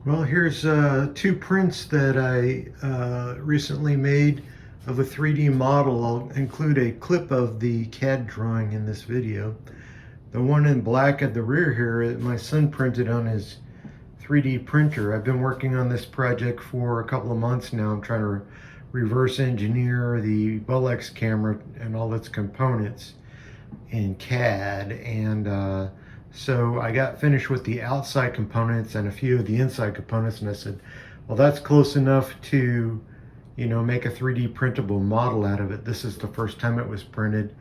Well, here's two prints that I recently made of a 3D model. I'll include a clip of the CAD drawing in this video. The one in black at the rear here, my son printed on his 3D printer. I've been working on this project for a couple of months now. I'm trying to reverse engineer the Bolex camera and all its components in CAD, and so I got finished with the outside components and a few of the inside components, and I said, well, that's close enough to, make a 3D printable model out of it. This is the first time it was printed,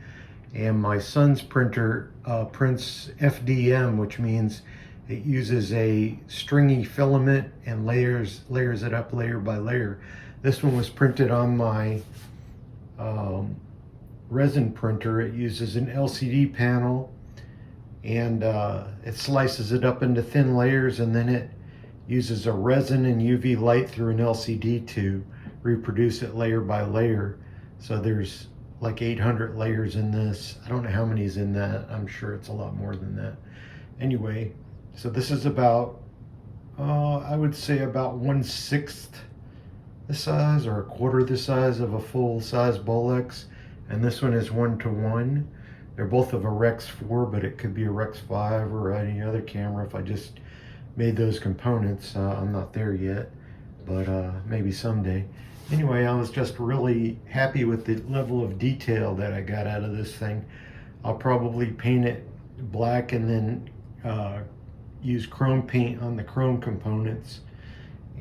and my son's printer prints FDM, which means it uses a stringy filament and layers it up layer by layer. This one was printed on my resin printer. It uses an LCD panel, and it slices it up into thin layers, and then it uses a resin and UV light through an LCD to reproduce it layer by layer. So there's like 800 layers in this. I don't know how many is in that. I'm sure it's a lot more than that. Anyway, so this is about I would say about 1/6 the size or a quarter the size of a full-size Bolex, and this one is 1:1. They're both of a Rx4, but it could be a Rx5 or any other camera if I just made those components. I'm not there yet, but maybe someday. Anyway, I was just really happy with the level of detail that I got out of this thing. I'll probably paint it black and then use chrome paint on the chrome components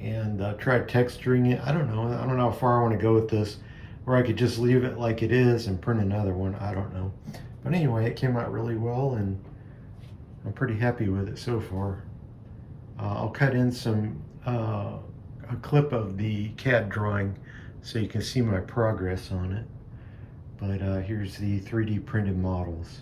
and try texturing it. I don't know how far I want to go with this, or I could just leave it like it is and print another one. I don't know. But anyway, it came out really well, and I'm pretty happy with it so far. I'll cut in a clip of the CAD drawing so you can see my progress on it. But here's the 3D printed models.